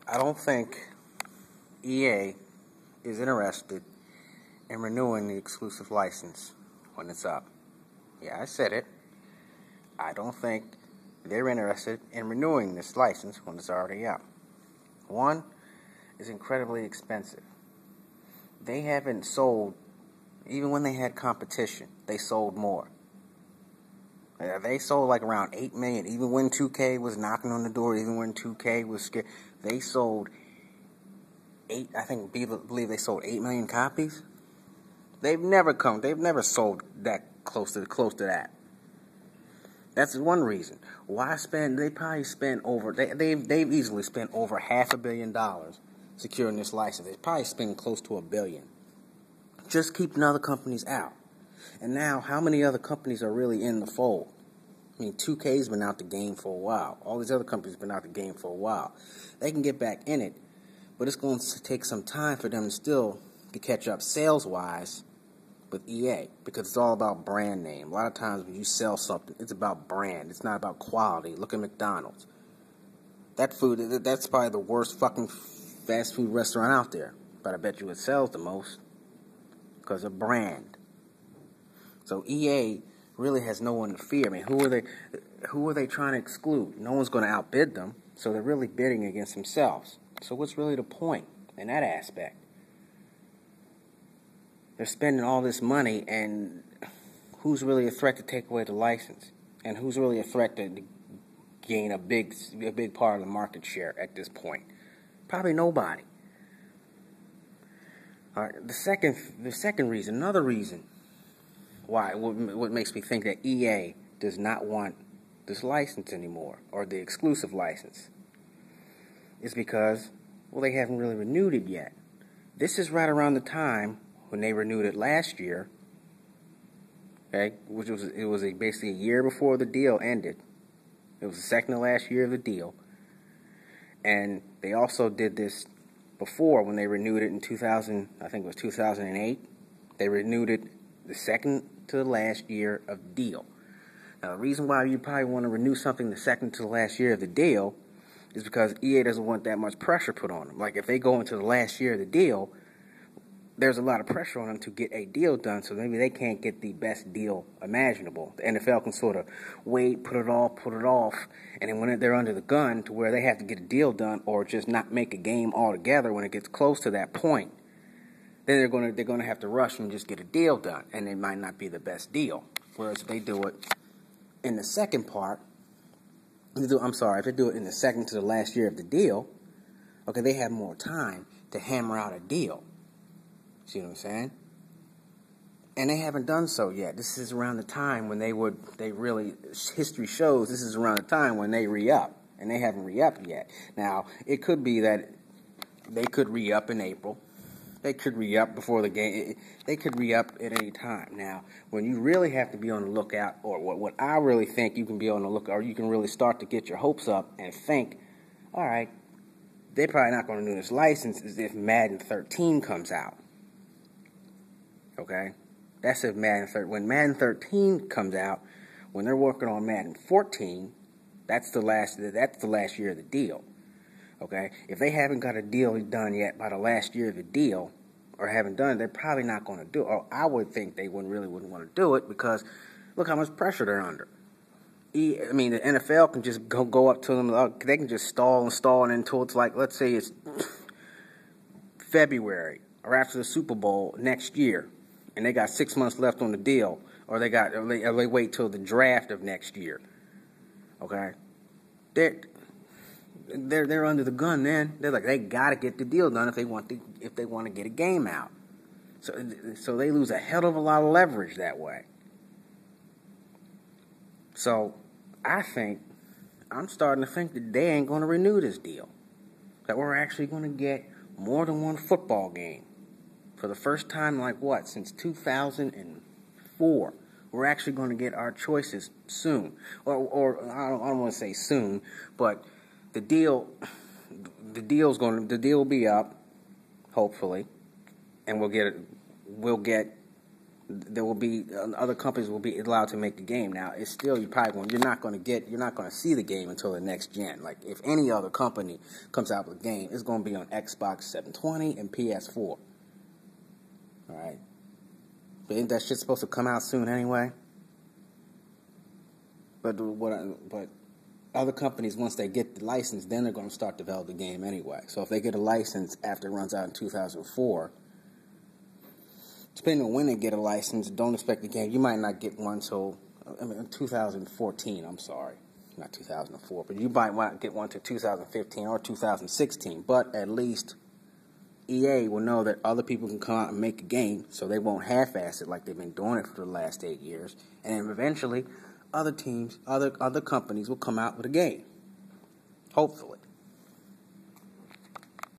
I don't think EA is interested in renewing the exclusive license when it's up. Yeah, I said it. I don't think they're interested in renewing this license when it's already up. One, it's incredibly expensive. They haven't sold, even when they had competition, they sold more. They sold like around 8 million, even when 2K was knocking on the door, even when 2K was scared. They sold believe they sold 8 million copies. They've never sold that close to that. That's one reason. Why spend? They probably spent over. They've easily spent over $500 million securing this license. They probably spent close to $1 billion, just keeping other companies out. And now, how many other companies are really in the fold? I mean, 2K's been out the game for a while. All these other companies have been out the game for a while. They can get back in it, but it's going to take some time for them to catch up sales-wise with EA, because it's all about brand name. A lot of times when you sell something, it's about brand. It's not about quality. Look at McDonald's. That's probably the worst fucking fast food restaurant out there, but I bet you it sells the most because of brand. So EA really has no one to fear. I mean, who are they trying to exclude? No one's going to outbid them, so they're really bidding against themselves. So what's really the point in that aspect? They're spending all this money, and who's really a threat to take away the license? And who's really a threat to gain a big part of the market share at this point? Probably nobody. All right, the second reason, another reason why, what makes me think that EA does not want this license anymore, or the exclusive license, is because, well, they haven't really renewed it yet. This is right around the time when they renewed it last year, okay, it was basically a year before the deal ended. It was the second to last year of the deal. And they also did this before when they renewed it in 2008. They renewed it the second to the last year of the deal. Now, the reason why you probably want to renew something the second to the last year of the deal is because EA doesn't want that much pressure put on them. Like, if they go into the last year of the deal, there's a lot of pressure on them to get a deal done, so maybe they can't get the best deal imaginable. The NFL can sort of wait, put it off, and then when they're under the gun to where they have to get a deal done or just not make a game altogether when it gets close to that point, then they're going to have to rush and just get a deal done, and it might not be the best deal. Whereas if they do it in the second part, if they do it in the second to the last year of the deal, okay, they have more time to hammer out a deal. See what I'm saying? And they haven't done so yet. This is around the time when history shows this is around the time when they re-up. And they haven't re-upped yet. Now, it could be that they could re-up in April. They could re-up before the game. They could re-up at any time. Now, when you really have to be on the lookout, or what I really think you can be on the lookout, or you can really start to get your hopes up and think, all right, they're probably not going to renew this license is if Madden 13 comes out. Okay, that's if when Madden 13 comes out, when they're working on Madden 14, that's the last year of the deal. Okay, if they haven't got a deal done yet by the last year of the deal, or haven't done it, they're probably not going to do it. Or I would think they wouldn't want to do it because look how much pressure they're under. The NFL can just go up to them. They can just stall until it's like, let's say it's February or after the Super Bowl next year. And they got 6 months left on the deal, or they wait till the draft of next year. Okay, they're under the gun. Then they're like they gotta get the deal done if they want to get a game out. So they lose a hell of a lot of leverage that way. So I'm starting to think that they ain't going to renew this deal. That we're actually going to get more than one football game. For the first time, since 2004, we're actually going to get our choices soon. Or I don't want to say soon, but the deal will be up, hopefully, and we'll get there will be other companies will be allowed to make the game. Now, it's still you're not going to see the game until the next gen. Like if any other company comes out with a game, it's going to be on Xbox 720 and PS4. All right, but ain't that shit supposed to come out soon anyway? But other companies, once they get the license, then they're going to start developing the game anyway. So if they get a license after it runs out in 2004. Depending on when they get a license, don't expect the game. You might not get one until 2014. I'm sorry, not 2004, but you might not get one until 2015 or 2016. But at least EA will know that other people can come out and make a game, so they won't half-ass it like they've been doing it for the last 8 years. And then eventually, other teams, other companies will come out with a game. Hopefully.